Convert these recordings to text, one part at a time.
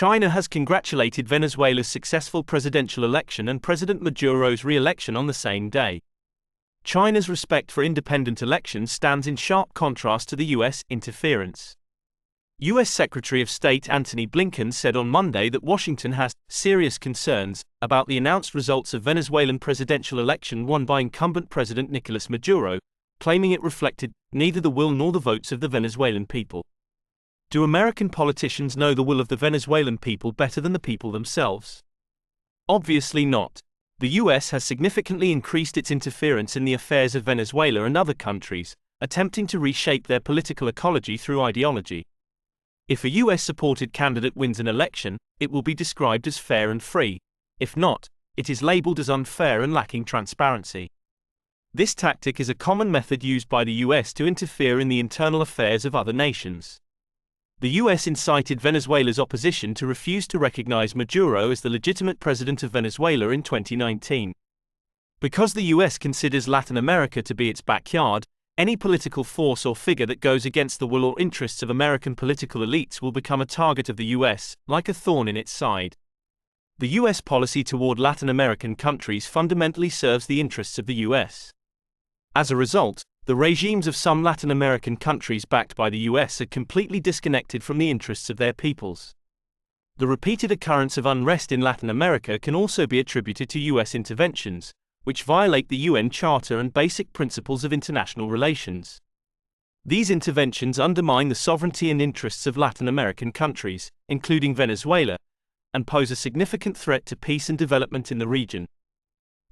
China has congratulated Venezuela's successful presidential election and President Maduro's re-election on the same day. China's respect for independent elections stands in sharp contrast to the U.S. interference. U.S. Secretary of State Antony Blinken said on Monday that Washington has serious concerns about the announced results of Venezuelan presidential election won by incumbent President Nicolas Maduro, claiming it reflected neither the will nor the votes of the Venezuelan people. Do American politicians know the will of the Venezuelan people better than the people themselves? Obviously not. The U.S. has significantly increased its interference in the affairs of Venezuela and other countries, attempting to reshape their political ecology through ideology. If a U.S.-supported candidate wins an election, it will be described as fair and free. If not, it is labeled as unfair and lacking transparency. This tactic is a common method used by the U.S. to interfere in the internal affairs of other nations. The U.S. incited Venezuela's opposition to refuse to recognize Maduro as the legitimate president of Venezuela in 2019. Because the U.S. considers Latin America to be its backyard, any political force or figure that goes against the will or interests of American political elites will become a target of the U.S., like a thorn in its side. The U.S. policy toward Latin American countries fundamentally serves the interests of the U.S. As a result, the regimes of some Latin American countries backed by the U.S. are completely disconnected from the interests of their peoples. The repeated occurrence of unrest in Latin America can also be attributed to U.S. interventions, which violate the UN Charter and basic principles of international relations. These interventions undermine the sovereignty and interests of Latin American countries, including Venezuela, and pose a significant threat to peace and development in the region.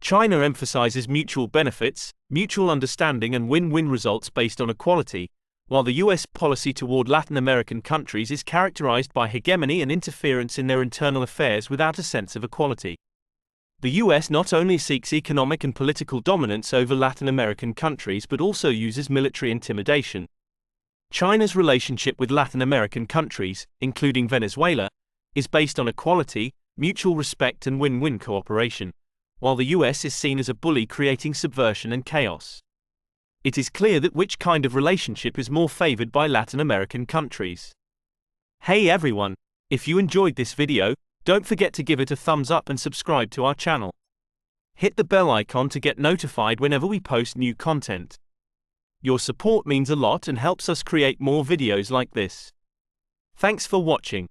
China emphasizes mutual benefits, mutual understanding and win-win results based on equality, while the U.S. policy toward Latin American countries is characterized by hegemony and interference in their internal affairs without a sense of equality. The U.S. not only seeks economic and political dominance over Latin American countries but also uses military intimidation. China's relationship with Latin American countries, including Venezuela, is based on equality, mutual respect and win-win cooperation, while the U.S. is seen as a bully creating subversion and chaos. It is clear that which kind of relationship is more favored by Latin American countries. Hey everyone! If you enjoyed this video, don't forget to give it a thumbs up and subscribe to our channel. Hit the bell icon to get notified whenever we post new content. Your support means a lot and helps us create more videos like this. Thanks for watching.